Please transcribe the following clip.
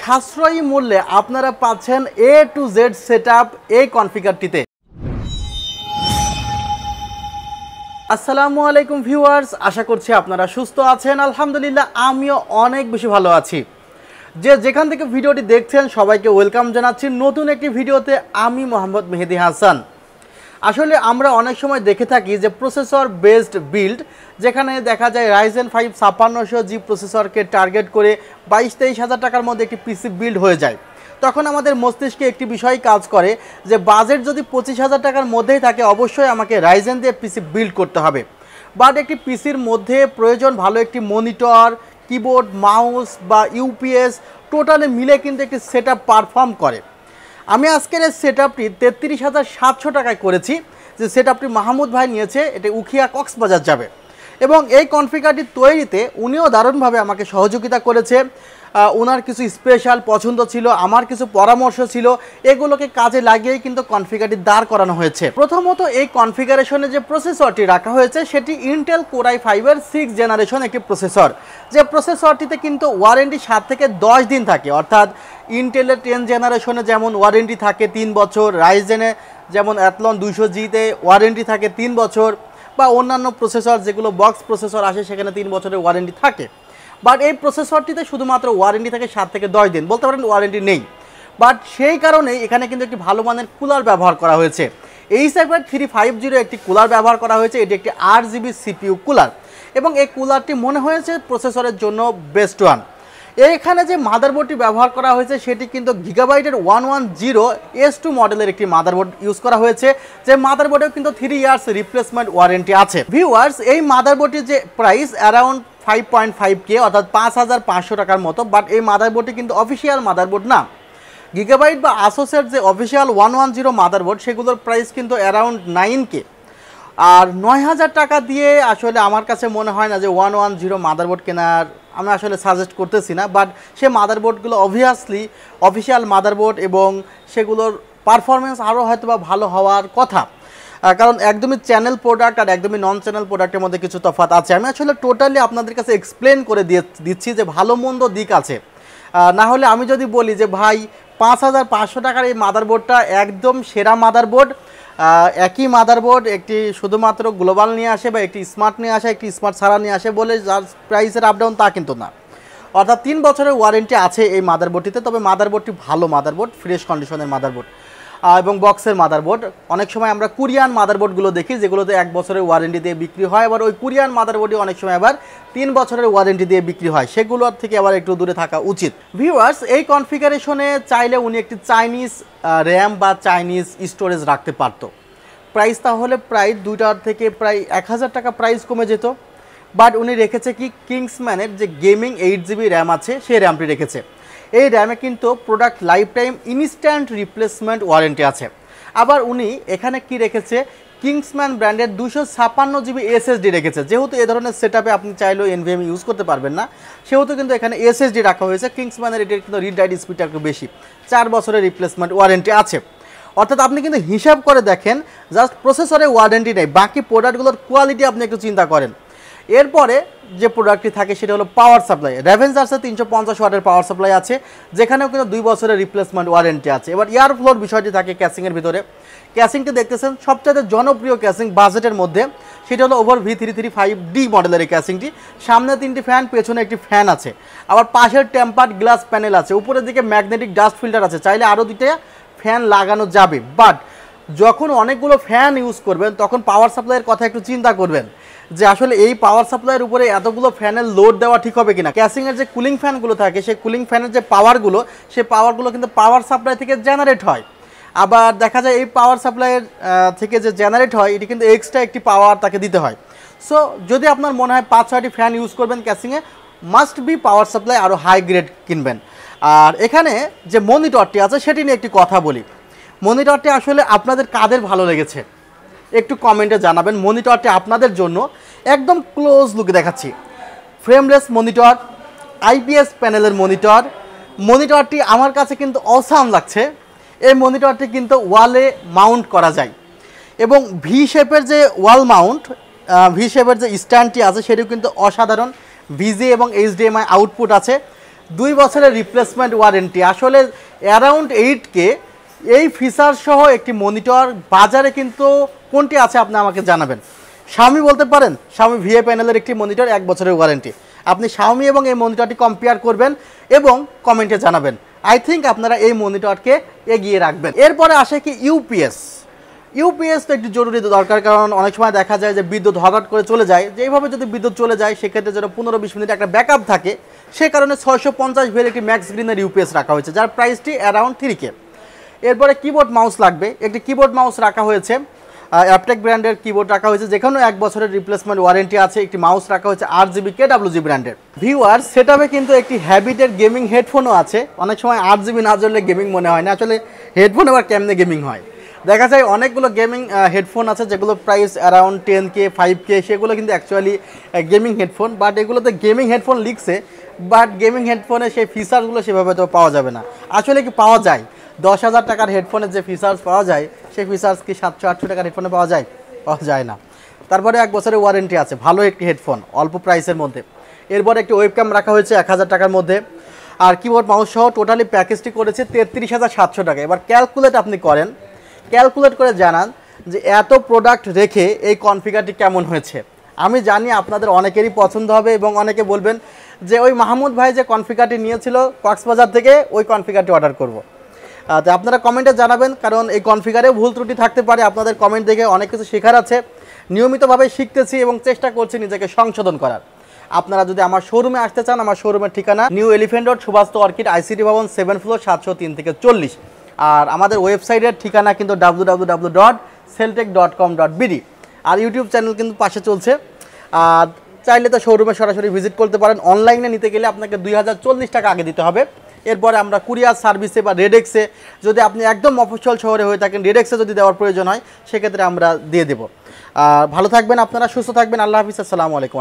সাশ্রয়ী মূল্যে আপনারা পাচ্ছেন A to Z সেটআপ এই কনফিগারটিতে। আসসালামু আলাইকুম ভিউয়ার্স, আশা করছি আপনারা সুস্থ আছেন। আলহামদুলিল্লাহ আমিও অনেক বেশি ভালো আছি। যেখান থেকে ভিডিওটি দেখছেন সবাইকে ওয়েলকাম জানাচ্ছি নতুন একটি ভিডিওতে। আমি মোহাম্মদ মেহেদি হাসান। আসলে আমরা অনেক সময় দেখে থাকি যে প্রসেসর বেসড বিল্ড, যেখানে দেখা যায় Ryzen 5 5600G প্রসেসরকে টার্গেট করে 22-23 হাজার টাকার মধ্যে একটি পিসি বিল্ড হয়ে যায়। তখন আমাদের মস্তিষ্কে একটি বিষয় কাজ করে যে বাজেট যদি 25,000 টাকার মধ্যেই থাকে অবশ্যই আমাকে Ryzen দিয়ে পিসি বিল্ড করতে হবে। বাট একটি পিসির মধ্যে প্রয়োজন ভালো একটি মনিটর, কিবোর্ড, মাউস বা ইউপিএস টোটালে মিলে কিন্তু একটি সেটআপ পারফর্ম করে। আমি আজকের এই সেটআপটি 33,700 টাকায় করেছি। যে সেটআপটি মাহমুদ ভাই নিয়েছে, এটা উখিয়া কক্সবাজার যাবে এবং এই কনফিগারটি তৈরিতে উনিও দারুণভাবে আমাকে সহযোগিতা করেছে। ওনার কিছু স্পেশাল পছন্দ ছিল, আমার কিছু পরামর্শ ছিল, এগুলোকে কাজে লাগিয়েই কিন্তু কনফিগারটি দাঁড় করানো হয়েছে। প্রথমত এই কনফিগারেশনে যে প্রসেসরটি রাখা হয়েছে সেটি ইন্টেল কোর i5-এর 6th জেনারেশন একটি প্রসেসর। যে প্রসেসরটিতে কিন্তু ওয়ারেন্টি 7 থেকে 10 দিন থাকে, অর্থাৎ ইন্টেলের 10 জেনারেশনে যেমন ওয়ারেন্টি থাকে 3 বছর, রাইজেনে যেমন অ্যাথলন 200Gতে ওয়ারেন্টি থাকে 3 বছর, বা অন্যান্য প্রসেসর যেগুলো বক্স প্রসেসর আসে সেখানে 3 বছরের ওয়ারেন্টি থাকে। বাট এই প্রসেসরটিতে শুধুমাত্র ওয়ারেন্টি থাকে 7 থেকে 10 দিন, বলতে পারেন ওয়ারেন্টি নেই। বাট সেই কারণেই এখানে কিন্তু একটি ভালো মানের কুলার ব্যবহার করা হয়েছে। Gigabyte 350 একটি কুলার ব্যবহার করা হয়েছে। এটি একটি RGB CPU কুলার এবং এই কুলারটি মনে হয়েছে প্রসেসরের জন্য বেস্ট ওয়ান। এখানে যে মাদারবোর্ডটি ব্যবহার করা হয়েছে সেটি কিন্তু Gigabyte-এর 110S2 মডেলের একটি মাদারবোর্ড ইউজ করা হয়েছে। যে মাদারবোর্ডেও কিন্তু 3 ইয়ার্স রিপ্লেসমেন্ট ওয়ারেন্টি আছে। ভিউয়ার্স, এই মাদারবোর্ডটির যে প্রাইস অ্যারাউন্ড 5.5K অর্থাৎ 5,500 টাকার মতো। বাট এই মাদারবোর্ডটি কিন্তু অফিসিয়াল মাদারবোর্ড না। Gigabyte বা আসোসের যে অফিসিয়াল 110 মাদারবোর্ড সেগুলোর প্রাইস কিন্তু অ্যারাউন্ড 9K। আর 9,000 টাকা দিয়ে আসলে আমার কাছে মনে হয় না যে 110 মাদারবোর্ড কেনার আমি আসলে সাজেস্ট করতেছি না। বাট সে মাদারবোর্ডগুলো অবভিয়াসলি অফিসিয়াল মাদারবোর্ড এবং সেগুলোর পারফরমেন্স আরও হয়তো বা ভালো হওয়ার কথা, কারণ একদমই চ্যানেল প্রোডাক্ট আর একদমই নন চ্যানেল প্রোডাক্টের মধ্যে কিছু তফাৎ আছে। আমি আসলে টোটালি আপনাদের কাছে এক্সপ্লেন করে দিচ্ছি যে ভালো মন্দ দিক আছে। না হলে আমি যদি বলি যে ভাই 5,500 টাকার এই মাদারবোর্ডটা একদম সেরা মাদারবোর্ড, একই মাদারবোর্ড একটি শুধুমাত্র গ্লোবাল নিয়ে আসে বা একটি স্মার্ট নিয়ে আসে, একটি স্মার্ট ছাড়া নিয়ে আসে বলে যার প্রাইসের আপডাউন তা কিন্তু না। অর্থাৎ 3 বছরের ওয়ারেন্টি আছে এই মাদারবোর্ডটিতে। তবে মাদারবোর্ডটি ভালো মাদারবোর্ড, ফ্রেশ কন্ডিশনের মাদারবোর্ড এবং বক্সের মাদারবোর্ড। অনেক সময় আমরা কোরিয়ান মাদারবোর্ডগুলো দেখি যেগুলোতে 1 বছরের ওয়ারেন্টি দিয়ে বিক্রি হয়, আবার ওই কোরিয়ান মাদারবোর্ডই অনেক সময় আবার 3 বছরের ওয়ারেন্টি দিয়ে বিক্রি হয়, সেগুলোর থেকে আবার একটু দূরে থাকা উচিত। ভিউয়ার্স, এই কনফিগারেশনে চাইলে উনি একটি চাইনিজ র্যাম বা চাইনিজ স্টোরেজ রাখতে পারতো। প্রাইস তাহলে প্রায় 2টার থেকে প্রায় 1,000 টাকা প্রাইস কমে যেত। বাট উনি রেখেছে কি কিংসম্যানের যে গেমিং 8GB র্যাম আছে সেই র্যামটি রেখেছে। এই র্যামে কিন্তু product life time instant replacement warranty আছে। আবার উনি এখানে কি রেখেছে, কিংসম্যান ব্র্যান্ডের 256GB SSD রেখেছে। যেহেতু এ ধরনের সেটআপে আপনি চাইলেও NVMe ইউজ করতে পারবেন না, সেহেতু কিন্তু এখানে SSD রাখা হয়েছে। কিংসম্যানের এটির কিন্তু রিড রাইট স্পিডটা একটু বেশি, 4 বছরের রিপ্লেসমেন্ট ওয়ারেন্টি আছে। অর্থাৎ আপনি কিন্তু হিসাব করে দেখেন, জাস্ট প্রসেসরে ওয়ারেন্টি নেই, বাকি প্রোডাক্টগুলোর কোয়ালিটি আপনি একটু চিন্তা করেন। এরপরে যে প্রোডাক্টটি থাকে সেটা হলো পাওয়ার সাপ্লাই। রেভেঞ্জার্সের 350 ওয়াটের পাওয়ার সাপ্লাই আছে, যেখানেও কিন্তু 2 বছরের রিপ্লেসমেন্ট ওয়ারেন্টি আছে। এবার এয়ার ফ্লোর বিষয়টি থাকে ক্যাসিংয়ের ভিতরে। ক্যাসিংটি দেখতেছেন সবচেয়ে জনপ্রিয় ক্যাসিং বাজেটের মধ্যে, সেটা হলো ওভার V335D মডেলের এই ক্যাসিংটি। সামনে 3টি ফ্যান, পেছনে একটি ফ্যান আছে, আবার পাশের টেম্পার্ড গ্লাস প্যানেল আছে, উপরের দিকে ম্যাগনেটিক ডাস্ট ফিল্টার আছে, চাইলে আরও 2টা ফ্যান লাগানো যাবে। বাট যখন অনেকগুলো ফ্যান ইউজ করবেন তখন পাওয়ার সাপ্লাইয়ের কথা একটু চিন্তা করবেন যে আসলে এই পাওয়ার সাপ্লাইয়ের উপরে এতগুলো ফ্যানের লোড দেওয়া ঠিক হবে কিনা। ক্যাসিংয়ের যে কুলিং ফ্যানগুলো থাকে সেই কুলিং ফ্যানের যে পাওয়ারগুলো, সেই পাওয়ারগুলো কিন্তু পাওয়ার সাপ্লাই থেকে জেনারেট হয়। আবার দেখা যায় এই পাওয়ার সাপ্লাইয়ের থেকে যে জেনারেট হয় এটি কিন্তু এক্সট্রা একটি পাওয়ার তাকে দিতে হয়। সো যদি আপনার মনে হয় 5-6টি ফ্যান ইউজ করবেন ক্যাসিংয়ে, মাস্ট বি পাওয়ার সাপ্লাই আরও হাই গ্রেড কিনবেন। আর এখানে যে মনিটরটি আছে সেটি নিয়ে একটি কথা বলি। মনিটরটি আসলে আপনাদের কাদের ভালো লেগেছে একটু কমেন্টে জানাবেন। মনিটরটি আপনাদের জন্য একদম ক্লোজ লুক দেখাচ্ছি। ফ্রেমলেস মনিটর, IPS প্যানেলের মনিটর। মনিটরটি আমার কাছে কিন্তু অসাম লাগছে। এই মনিটরটি কিন্তু ওয়ালে মাউন্ট করা যায় এবং ভি শেপের যে ওয়াল মাউন্ট, ভি শেপের যে স্ট্যান্ডটি আছে সেটিও কিন্তু অসাধারণ। VGA এবং HDMI আউটপুট আছে। 2 বছরের রিপ্লেসমেন্ট ওয়ারেন্টি। আসলে অ্যারাউন্ড 8K এই ফিচার সহ একটি মনিটর বাজারে কিন্তু কোনটি আছে আপনি আমাকে জানাবেন। Xiaomi বলতে পারেন, Xiaomi VA প্যানেলের একটি মনিটর 1 বছরের ওয়ারেন্টি। আপনি Xiaomi এবং এই মনিটরটি কম্পেয়ার করবেন এবং কমেন্টে জানাবেন। আই থিঙ্ক আপনারা এই মনিটরকে এগিয়ে রাখবেন। এরপরে আসে কি ইউপিএস তো একটু জরুরি দরকার, কারণ অনেক সময় দেখা যায় যে বিদ্যুৎ হঠাৎ করে চলে যায়। যে এইভাবে যদি বিদ্যুৎ চলে যায় সেক্ষেত্রে যেন 15-20 মিনিট একটা ব্যাকআপ থাকে, সে কারণে 650 ভের একটি ম্যাক্সগ্রিনের ইউপিএস রাখা হয়েছে, যার প্রাইসটি অ্যারাউন্ড 3K। এরপরে কিবোর্ড মাউস লাগবে, একটি কিবোর্ড মাউস রাখা হয়েছে, অ্যাপটেক ব্র্যান্ডের কিবোর্ড রাখা হয়েছে, যেখানেও 1 বছরের রিপ্লেসমেন্ট ওয়ারেন্টি আছে। একটি মাউস রাখা হয়েছে RGB KWG ব্র্যান্ডের। ভিউয়ার সেটআপে কিন্তু একটি হ্যাবিটের গেমিং হেডফোনও আছে। অনেক সময় RGB না জ্বললে গেমিং মনে হয় না, আসলে হেডফোন আবার কেমনে গেমিং হয়। দেখা যায় অনেকগুলো গেমিং হেডফোন আছে যেগুলো প্রাইস অ্যারাউন্ড 10K 5K, সেগুলো কিন্তু অ্যাকচুয়ালি গেমিং হেডফোন, বাট এগুলোতে গেমিং হেডফোন লিখছে, বাট গেমিং হেডফোনে সেই ফিচারগুলো সেভাবে তো পাওয়া যাবে না। আসলে কি পাওয়া যায়? 10,000 টাকার হেডফোনের যে ফিচার্স পাওয়া যায় সেই ফিচার্স কি 700-800 টাকার হেডফোনে পাওয়া যায়? পাওয়া যায় না। তারপরে 1 বছরের ওয়ারেন্টি আছে, ভালো একটি হেডফোন অল্প প্রাইসের মধ্যে। এরপরে একটি ওয়েবক্যাম রাখা হয়েছে 1000 টাকার মধ্যে। আর কিবোর্ড মাউস সহ টোটালি প্যাকেজটি করেছে 33,700 টাকা। এবার ক্যালকুলেট আপনি করেন, ক্যালকুলেট করে জানান যে এত প্রোডাক্ট রেখে এই কনফিগারটি কেমন হয়েছে। আমি জানি আপনাদের অনেকেরই পছন্দ হবে এবং অনেকে বলবেন যে ওই মাহমুদ ভাই যে কনফিগারটি নিয়েছিল কক্সবাজার থেকে, ওই কনফিগারটি অর্ডার করব। তো আপনারা কমেন্টে জানাবেন, কারণ এই কনফিগারেও ভুল ত্রুটি থাকতে পারে। আপনাদের কমেন্ট দেখে অনেক কিছু শেখার আছে, নিয়মিতভাবে শিখতেছি এবং চেষ্টা করছি নিজেকে সংশোধন করার। আপনারা যদি আমার শোরুমে আসতে চান, আমার শোরুমের ঠিকানা New Elephant Road, Subhash Orchid, ICT ভবন, 7 ফ্লোর, 703 থেকে 40। আর আমাদের ওয়েবসাইটের ঠিকানা কিন্তু www.celltech.com.bd। আর ইউটিউব চ্যানেল কিন্তু পাশে চলছে। আর চাইলে তো শোরুমে সরাসরি ভিজিট করতে পারেন। অনলাইনে নিতে গেলে আপনাকে 2040 টাকা আগে দিতে হবে। এরপরে আমরা কুরিয়ার সার্ভিসে বা রেডেক্সে, যদি আপনি একদম মফস্বল শহরে হয়ে থাকেন, রেডেক্সে যদি দেওয়ার প্রয়োজন হয় সেক্ষেত্রে আমরা দিয়ে দেবো। ভালো থাকবেন আপনারা, সুস্থ থাকবেন। আল্লাহ হাফিজ, আসসালামু আলাইকুম।